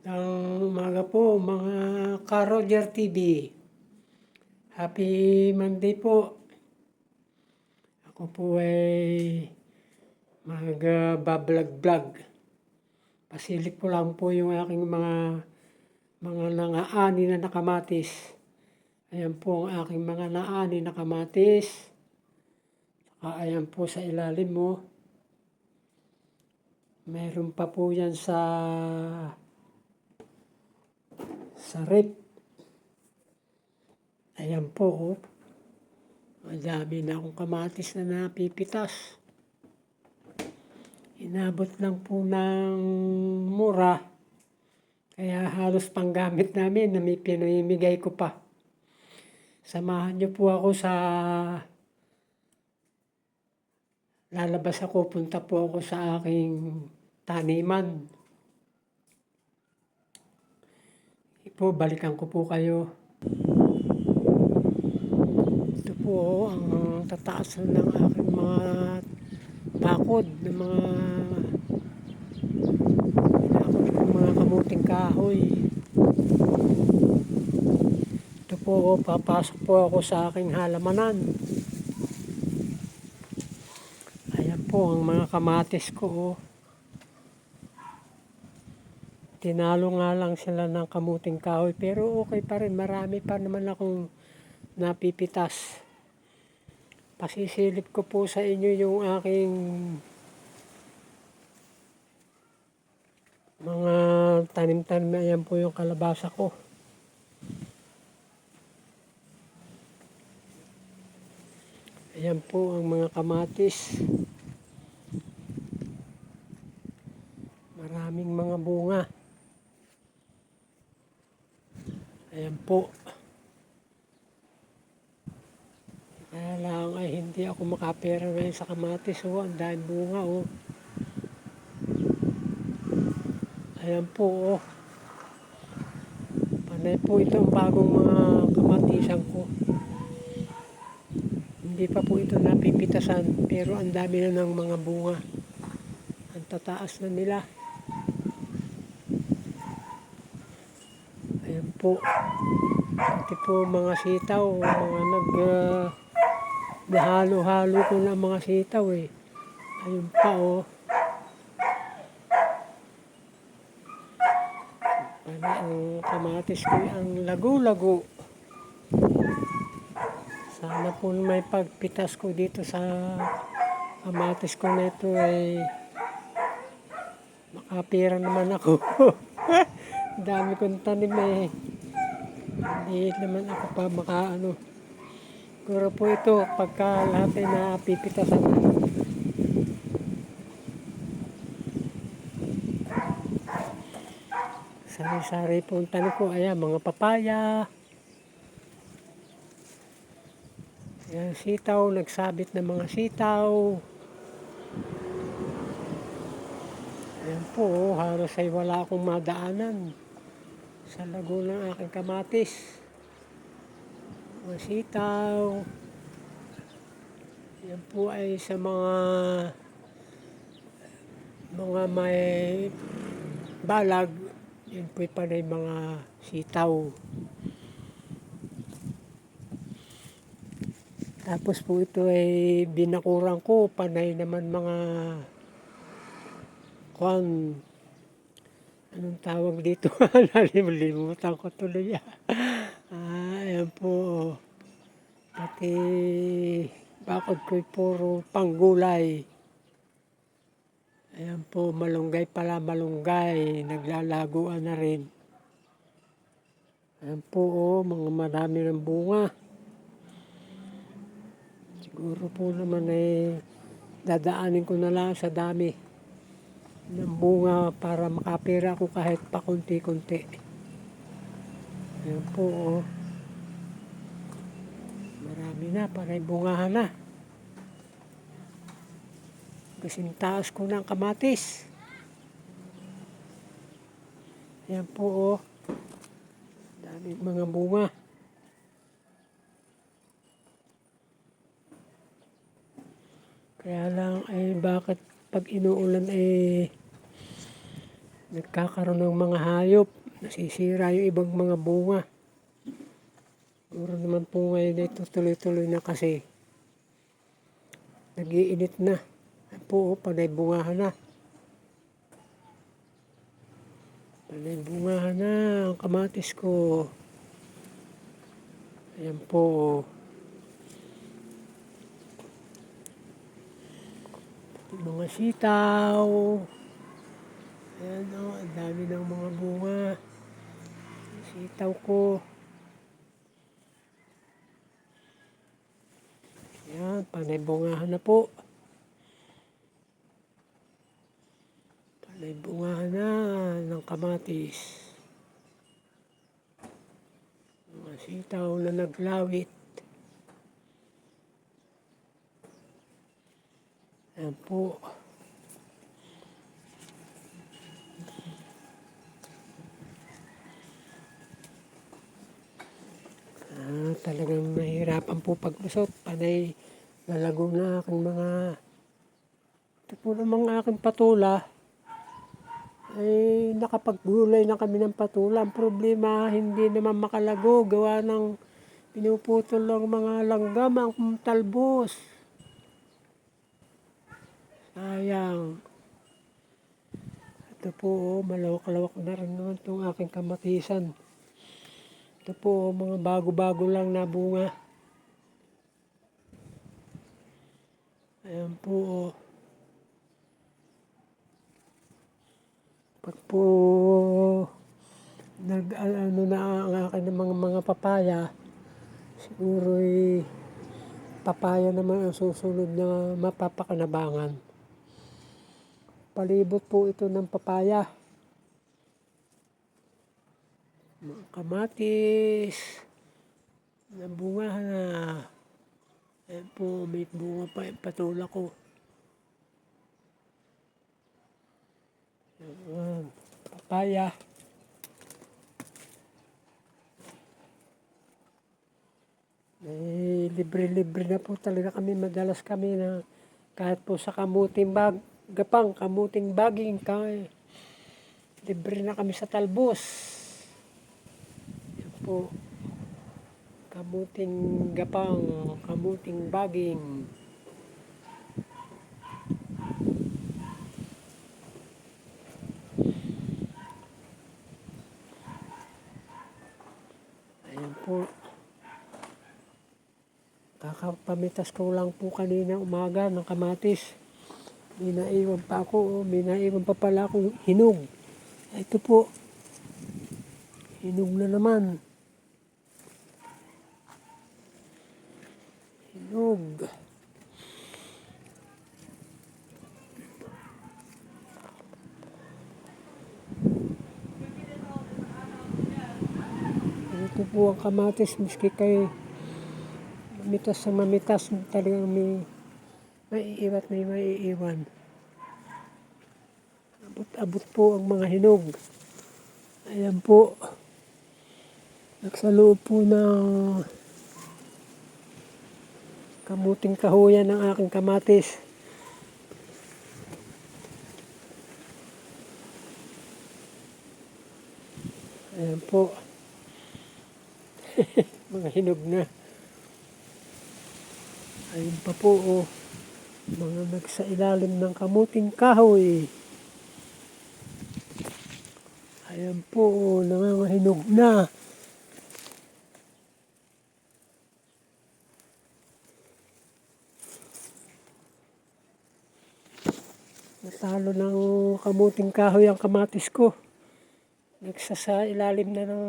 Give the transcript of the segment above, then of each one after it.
Magandang umaga po mga ka-Roger TV. Happy Monday po. Ako po ay mag-vlog. Pasilip ko lang po yung aking mga nangaani na nakamatis. Ayan po ang aking mga naani na kamatis. Saka ayan po sa ilalim mo. Meron pa po yan sa rep. Ayan po, oh. Madami na akong kamatis na napipitas. Inabot lang po ng mura. Kaya halos panggamit namin na may pinamimigay ko pa. Samahan niyo po ako sa lalabas ako, punta po ako sa aking taniman. Po, balikan ko po kayo. Ito po ang tataas ng aking mga bakod ng mga kamuting kahoy. Ito po, papasok po ako sa aking halamanan. Ayan po ang mga kamatis ko. Tinalo nga lang sila ng kamuting kahoy pero okay pa rin. Marami pa naman akong napipitas. Pasisilip ko po sa inyo yung aking mga tanim-tanim. Ayan po yung kalabasa ko. Ayan po ang mga kamatis. Maraming mga bunga. Ayan po. Kaya lang ay hindi ako makapera ngayon sa kamatis. Ang dahil bunga. Ayan po. Panay po ito ang bagong mga kamatisan ko. Hindi pa po ito napipitasan pero ang dami na ng mga bunga. Ang tataas na nila. Ayan po. Pati po mga sitaw, mga nahalo-halo ko na mga sitaw eh. Ayun pa ang kamatis ko ang lago-lago. Sana po may pagpitas ko dito sa kamatis ko na ito ay makapira naman ako. Dami kong tanim eh. Hindi naman ako pa makaano. Siguro po ito pagka lahat ay napipitasan na. Sari-sari po ang tanim ko. Ayan, mga papaya. Ayan, sitaw. Nagsabit na mga sitaw. Ayan po, halos ay wala akong madaanan sa lago ng aking kamatis. Mga sitaw. Ayan po ay sa mga may balag. Yan po'y panay mga sitaw. Tapos po ito ay binakuran ko. Panay naman mga anong tawag dito? Nalimutan ko tuloy. Ayan po. Pati bakod ko'y puro panggulay. Ayan po, malunggay pala, malunggay. Naglalaguan na rin. Ayan po, mga marami ng bunga. Siguro po naman ay dadaanin ko na lang sa dami ng bunga para makapira ako kahit pa kunti-kunti. Ayan po, marami na, parang bungahan na. Kasing taas ko ng kamatis. Ayan po, daming mga bunga. Kaya lang ay bakit pag inuulan ay nagkakaroon ng mga hayop, nasisira yung ibang mga bunga. Siguro naman po ngayon ay tuloy-tuloy na kasi nag-iinit na. Ayan po, panay bungahan na. Panay bungahan na ang kamatis ko. Ayan po. Yung mga sitaw. Ayan o, ang dami ng mga bunga. Sitaw ko. Ayan, panay bungahan na po. Panay bungahan na ng kamatis. Mga sitaw na naglawit. Ayan po. Talagang nahihirapan po paglusot. Panay lalago na aking mga... Ito po namang aking patula. Ay nakapaggulay na kami ng patula. Ang problema, hindi naman makalago. Gawa ng pinuputol ng mga langgam ang talbos. Sayang. Ito po, malawak-lawak na rin naman itong aking kamatisan. Ito po, mga bago-bago lang na bunga. Ayan po. Pag po nag-ano na ang akin ng mga papaya, siguro papaya naman ang susunod na mapapakanabangan. Palibot po ito ng papaya. Mga kamatis. Nabungahan na. Ayan po, may bunga pa yung patula ko. Ayan, papaya. Libre-libre na po talaga kami. Madalas kami na kahit po sa kamuting gapang, kamuting baging, libre na kami sa talbos. Ayan po. Kamuting gapang, kamuting baging. Ayan po. Kakapamitas ko lang po kanina umaga ng kamatis. May naiwan pa ako. May naiwan pa pala akong hinog. Ito po. Hinog na naman. Hinog. Ito po ang kamatis. Miski kay mamitas sa mamitas. Talagang may maiiwan, may maiiwan. Abot-abot po ang mga hinog. Ayan po. Nagsaloob po ng kamuting kahuyan ng aking kamatis. Ayan po. Mga hinog na. Ayun pa po, oh. Mga nagsailalim ng kamuting kahoy. Ayan po, oh. Nangangahinog na. Natalo ng kamuting kahoy ang kamatis ko. Nagsasailalim na ng...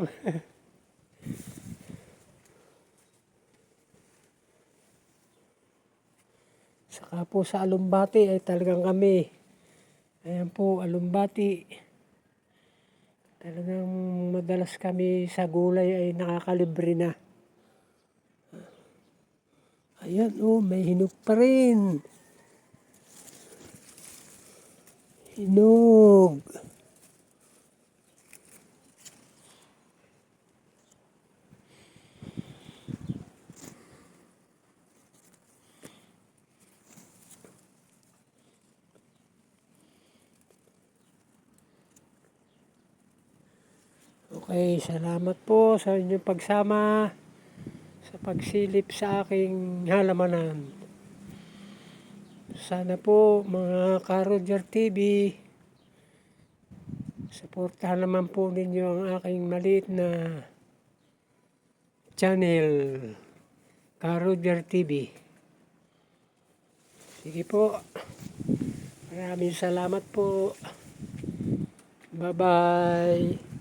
Saka po sa alumbati ay talagang kami. Ayan po, alumbati. Talagang madalas kami sa gulay ay nakakalibre na. Ayan, oh, may hinog pa rin. Hinog. Okay, salamat po sa inyong pagsama sa pagsilip sa aking halamanan. Sana po mga Ka-Roger TV, suportahan naman po ninyo ang aking maliit na channel, Ka-Roger TV. Sige po, maraming salamat po. Bye-bye.